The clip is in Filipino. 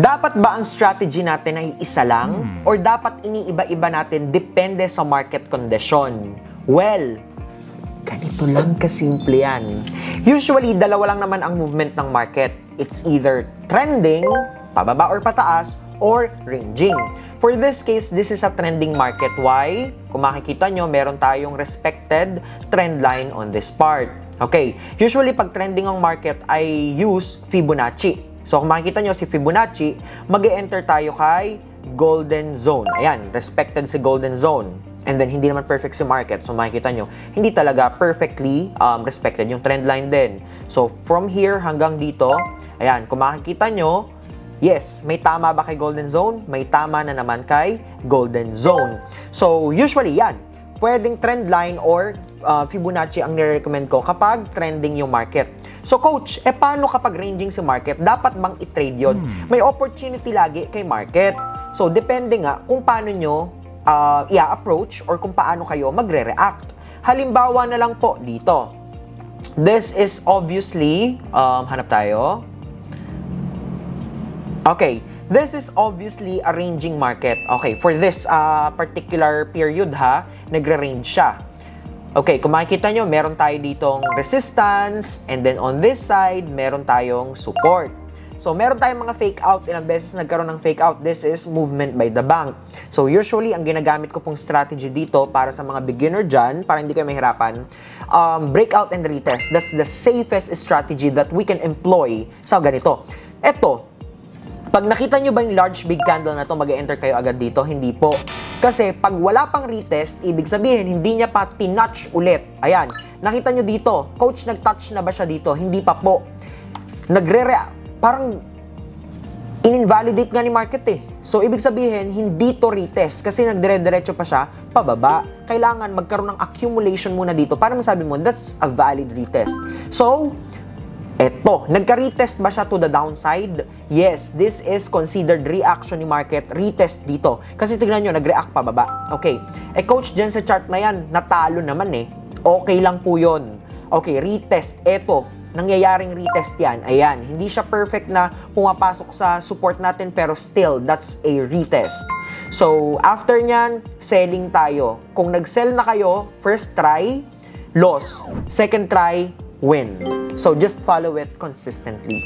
Dapat ba ang strategy natin ay isa lang? Or dapat iniiba-iba natin depende sa market condition? Well, ganito lang kasimple yan. Usually, dalawa lang naman ang movement ng market. It's either trending, pababa or pataas, or ranging. For this case, this is a trending market. Why? Kung makikita nyo, meron tayong respected trend line on this part. Okay, usually pag trending ang market, I use Fibonacci. So, kung makikita nyo si Fibonacci, mag-e-enter tayo kay golden zone. Ayan, respected si golden zone. And then, hindi naman perfect si market. So, makikita nyo, hindi talaga perfectly respected yung trend line din. So, from here hanggang dito, ayan, kung makikita nyo, yes, may tama ba kay golden zone? May tama na naman kay golden zone. So, usually, yan. Pwedeng trend line or Fibonacci ang nire-recommend ko kapag trending yung market. So coach, paano kapag ranging si market? Dapat bang i-trade yun? May opportunity lagi kay market. So depende nga kung paano nyo i-approach or kung paano kayo magre-react. Halimbawa na lang po dito. This is obviously, hanap tayo. Okay. This is obviously a ranging market. Okay, for this particular period nagre-range siya. Okay, kung makikita nyo, meron tayo ditong resistance, and then on this side, meron tayong support. So, meron tayong mga fake out. Ilang beses nagkaroon ng fake out. This is movement by the bank. So, usually, ang ginagamit ko pong strategy dito para sa mga beginner dyan, para hindi kayo mahirapan, breakout and retest. That's the safest strategy that we can employ sa ganito. Eto, pag nakita nyo ba yung large big candle na to, mag-enter kayo agad dito? Hindi po. Kasi pag wala pang retest, ibig sabihin, hindi niya pa tinouch ulit. Ayan, nakita nyo dito, coach, nag-touch na ba siya dito? Hindi pa po. Parang in-invalidate nga ni market eh. So, ibig sabihin, hindi to retest kasi nagdire-diretso pa siya pababa. Kailangan magkaroon ng accumulation muna dito para masabi mo, that's a valid retest. So, eto, nagka-retest ba siya to the downside? Yes, this is considered reaction ni market, retest dito. Kasi tignan nyo, nag-react pa baba. Okay, coach, dyan sa chart na yan, natalo naman eh. Okay lang po yun. Okay, retest, eto, nangyayaring retest yan. Ayan, hindi siya perfect na pumapasok sa support natin, pero still, that's a retest. So, after nyan, selling tayo. Kung nag-sell na kayo, first try, loss. Second try, win. So, just follow it consistently.